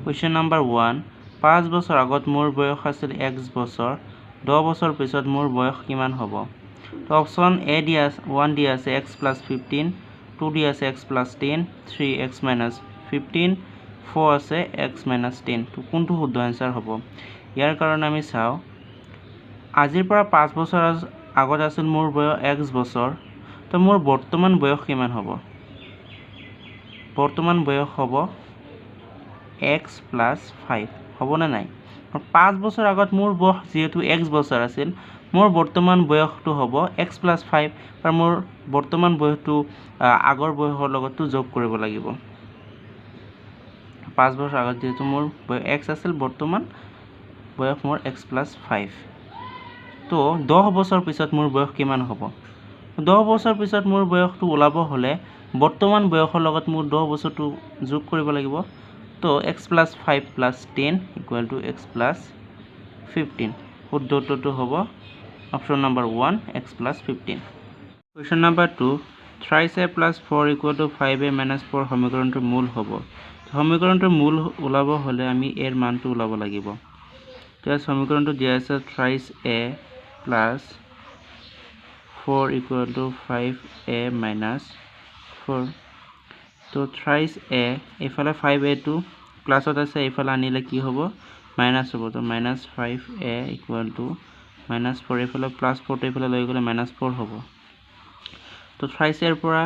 Question number 1 5 বছৰ আগত মোৰ বয়স আছিল x বছৰ 10 বছৰ পিছত মোৰ বয়স কিমান হ'ব তো অপচন এ দিয়া 1 দিয়া আছে x + 15 2 দিয়া আছে x + 10 3 x - 15 4 আছে x - 10 তো কোনটো শুদ্ধ আনসাৰ হ'ব ইয়াৰ কাৰণে আমি চাও আজিৰ পৰা 5 বছৰ আগত আছিল মোৰ বয়স x বছৰ তো মোৰ বৰ্তমান বয়স কিমান হ'ব বৰ্তমান বয়স হ'ব x + 5 হ'ব না নাই 5 বছৰ আগত মোৰ বয়স যেহেতু x বছৰ আছিল মোৰ বৰ্তমান বয়সটো হ'ব x + 5 আৰু মোৰ বৰ্তমান বয়সটো আগৰ বয়সৰ লগত যোগ কৰিব লাগিব 5 বছৰ আগত যেহেতু মোৰ x আছিল বৰ্তমান বয়স মোৰ x + 5 তো 10 বছৰ পিছত মোৰ বয়স কিমান হ'ব 10 বছৰ পিছত মোৰ বয়সটো ওলাব হলে বৰ্তমান বয়সৰ লগত মোৰ 10 বছৰটো যোগ কৰিব লাগিব তো x + 5 + 10 = x + 15 শুদ্ধ উত্তৰটো হ'ব option number 1 x + 15 Question number 2 3a + 4 = 5a - 4 সমীকৰণটোৰ মূল হ'ব সমীকৰণটোৰ মূল ওলাব হলে আমি এৰ মানটো ওলাব লাগিব তো সমীকৰণটো দিয়া আছে 3a + 4 = 5a - 4 তো 3a এফালে 5a টো প্লাসত আছে এফালে আনিলে কি হ'ব মাইনাস হ'ব তো -5a = -4 এফালে +4 টো এফালে লৈ গলে -4 হ'ব তো 3a এর পৰা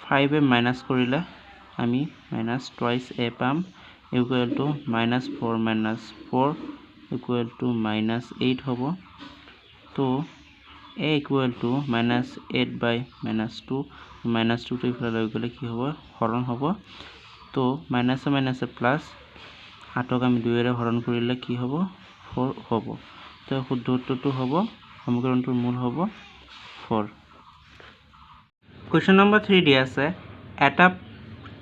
5a মাইনাস কৰিলে আমি -2a পাম = -4 - 4 = -8 হ'ব তো a = -8/-2 -2 টো ইফালে লৈ গলে কি হ'ব হৰণ হ'ব তো মাইনাসে প্লাস 8ক আমি 2 এৰে হৰণ কৰিলে কি হ'ব 4 হ'ব তো শুদ্ধ উত্তৰটো হ'ব সমীকৰণটোৰ মূল হ'ব 4 Question number 3 দিয়া আছে এটা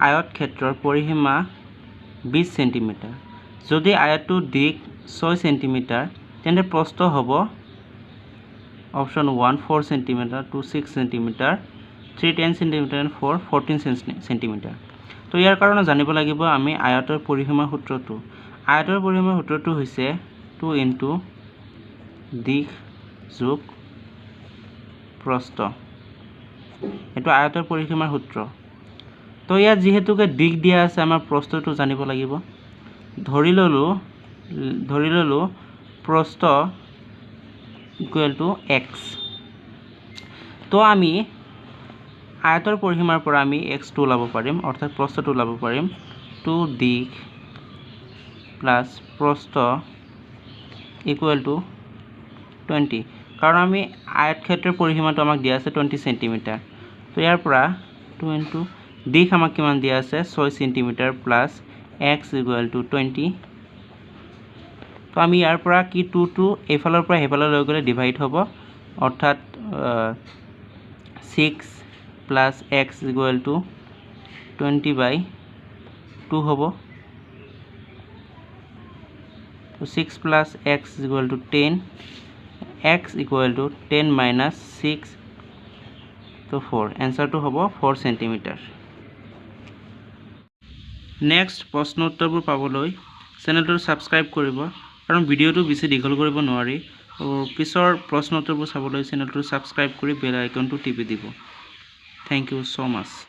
আয়তক্ষেত্ৰৰ পৰিসীমা 20 cm যদি আয়তটোৰ দিক 6 cm তেন্তে প্ৰস্থ হ'ব Option 1 4 cm 2 6 cm 3 10 cm and 4 14 cm তো ইয়াৰ কাৰণে জানিব লাগিব আমি আয়তৰ পৰিসীমা সূত্ৰটো আয়তৰ পৰিসীমা সূত্ৰটো হৈছে 2 * দিক যোগ প্ৰস্থ এটো আয়তৰ পৰিসীমাৰ সূত্ৰ তো ইয়াত যেহেতুকে দিক দিয়া আছে আমাৰ প্ৰস্থটো জানিব লাগিব ধৰি ললো প্ৰস্থ = x তো আমি আয়তৰ পৰিসীমাৰ পৰা আমি x টো ওলাব পাৰিম অৰ্থাৎ প্ৰস্থটো ওলাব পাৰিম 2 দিক প্লাস প্ৰস্থ = 20 কাৰণ আমি আয়তক্ষেত্ৰৰ পৰিসীমাটো আমাক দিয়া আছে 20 cm তো ইয়াৰ পৰা 2 দিক আমাক কিমান দিয়া আছে 6 cm প্লাস x = 20 তো আমি ইয়াৰ পৰা কি 2 টো এফালৰ পৰা হেফালে লৈ গলে ডিভাইড হ'ব অৰ্থাৎ 6 plus x = 20/2 হ'ব তো 6 plus x = 10 x = 10 - 6 তো 4 এনসারটো হ'ব 4 cm নেক্সট প্ৰশ্ন উত্তৰবোৰ পাবলৈ চেনেলটো সাবস্ক্ৰাইব কৰিব কাৰণ ভিডিওটো বেছি দীঘল কৰিব নোৱাৰি আৰু পিছৰ প্ৰশ্ন উত্তৰবোৰ চাবলৈ চেনেলটো সাবস্ক্ৰাইব কৰি বেল আইকনটো টিপি দিব Thank you so much.